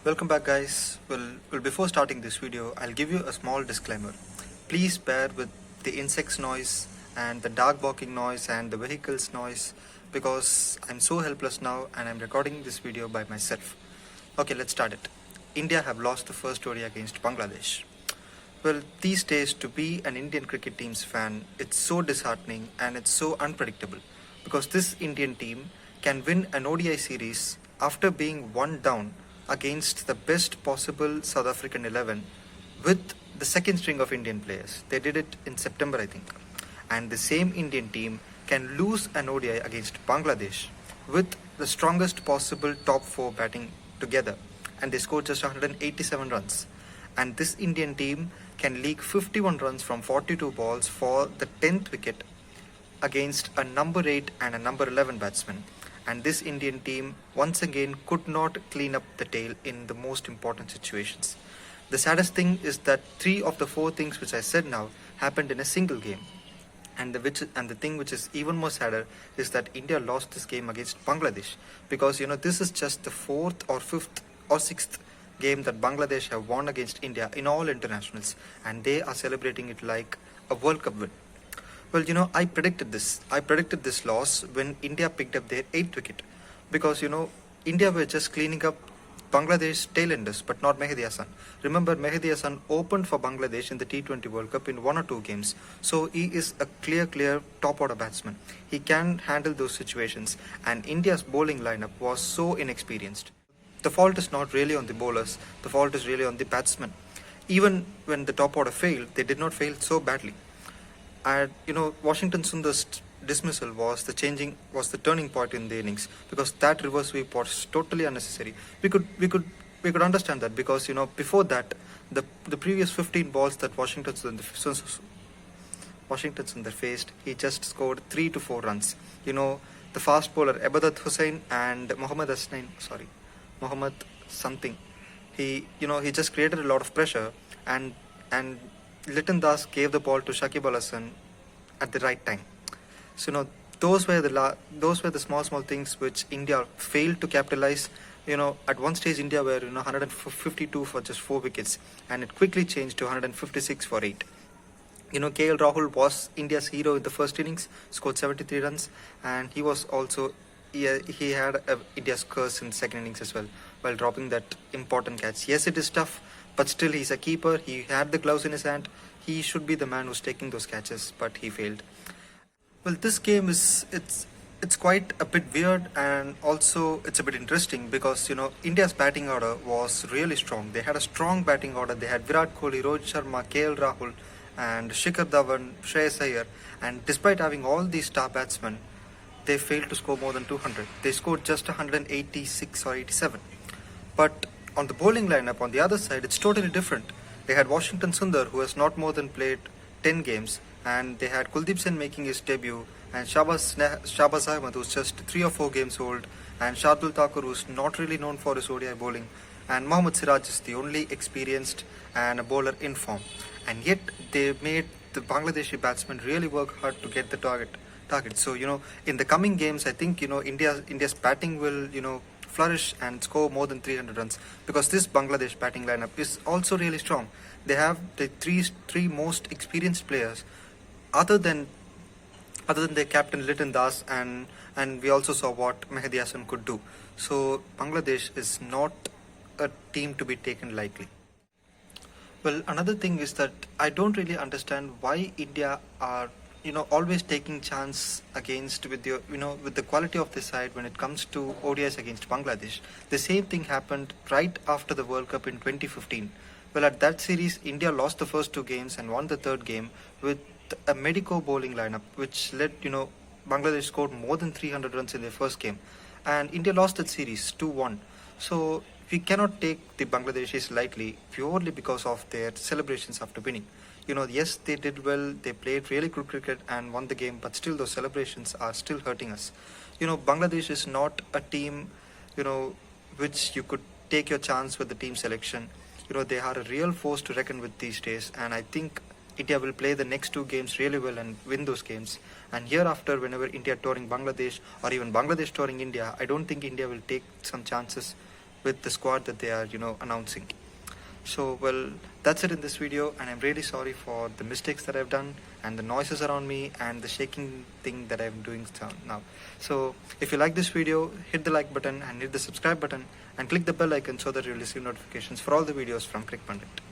Welcome back, guys. Well, before starting this video, I'll give you a small disclaimer. Please bear with the insects noise and the dog barking noise and the vehicles noise because I'm so helpless now and I'm recording this video by myself. Okay, let's start it. India have lost the first ODI against Bangladesh. Well, these days, to be an Indian cricket team's fan, it's so disheartening and it's so unpredictable because this Indian team can win an ODI series after being one down against the best possible South African 11 with the second string of Indian players. They did it in September, I think. And the same Indian team can lose an ODI against Bangladesh with the strongest possible top four batting together. And they scored just 187 runs. And this Indian team can leak 51 runs from 42 balls for the 10th wicket against a number 8 and a number 11 batsman. And this Indian team once again could not clean up the tail in the most important situations. The saddest thing is that 3 of the 4 things which I said now happened in a single game. And the thing which is even more sadder is that India lost this game against Bangladesh because this is just the 4th or 5th or 6th game that Bangladesh have won against India in all internationals, and they are celebrating it like a World Cup win. Well, I predicted this. I predicted this loss when India picked up their 8th wicket because, India were just cleaning up Bangladesh tailenders, but not Mehdi Hasan. Remember, Mehdi Hasan opened for Bangladesh in the T20 World Cup in 1 or 2 games. So he is a clear top order batsman. He can handle those situations, and India's bowling lineup was so inexperienced. The fault is not really on the bowlers, the fault is really on the batsmen. Even when the top order failed, they did not fail so badly. And Washington Sundar's dismissal was the turning point in the innings because that reverse sweep was totally unnecessary. We could understand that because before that the previous 15 balls that Washington Sundar faced, he just scored 3 to 4 runs. The fast bowler Ebadat Hussain and Mohammad something. He just created a lot of pressure, and Liton Das gave the ball to Shakib Al Hasan at the right time. So those were the small things which India failed to capitalize. At one stage India were 152 for just 4 wickets, and it quickly changed to 156 for 8. KL Rahul was India's hero in the first innings, scored 73 runs, and he was also he had India's curse in the second innings as well, while dropping that important catch. Yes, it is tough, but still he's a keeper. He had the gloves in his hand. He should be the man who's taking those catches, but he failed. Well, this game it's quite a bit weird, and also it's a bit interesting because India's batting order was really strong. They had a strong batting order. They had Virat Kohli, Rohit Sharma, KL Rahul, and Shikhar Dhawan, Shreyas Iyer, and despite having all these star batsmen, they failed to score more than 200. They scored just 186 or 87. But on the bowling lineup on the other side, it's totally different. They had Washington Sundar, who has not more than played 10 games, and they had Kuldeep Sen making his debut, and Shahbaz Ahmed, who's just 3 or 4 games old, and Shardul Thakur, who's not really known for his ODI bowling, and Mohammad Siraj is the only experienced and a bowler in form. And yet they made the Bangladeshi batsmen really work hard to get the target. So in the coming games, I think India's batting will flourish and score more than 300 runs because this Bangladesh batting lineup is also really strong. They have the three most experienced players, other than their captain Liton Das, and we also saw what Mehdi Hasan could do. So Bangladesh is not a team to be taken lightly. Well, another thing is that I don't really understand why India are always taking chance against with the quality of the side when it comes to ODIs against Bangladesh. The same thing happened right after the World Cup in 2015. Well, at that series, India lost the first 2 games and won the 3rd game with a medico bowling lineup, which led Bangladesh scored more than 300 runs in their first game, and India lost that series 2-1. So we cannot take the Bangladeshis lightly purely because of their celebrations after winning. Yes, they did well, they played really good cricket and won the game, but still those celebrations are still hurting us. Bangladesh is not a team, which you could take your chance with the team selection. They are a real force to reckon with these days, and I think India will play the next 2 games really well and win those games. And hereafter, whenever India touring Bangladesh or even Bangladesh touring India, I don't think India will take some chances with the squad that they are, announcing. So, well, that's it in this video, and I'm really sorry for the mistakes that I've done and the noises around me and the shaking thing that I'm doing now. So, if you like this video, hit the like button and hit the subscribe button and click the bell icon so that you'll receive notifications for all the videos from Crick Pundit.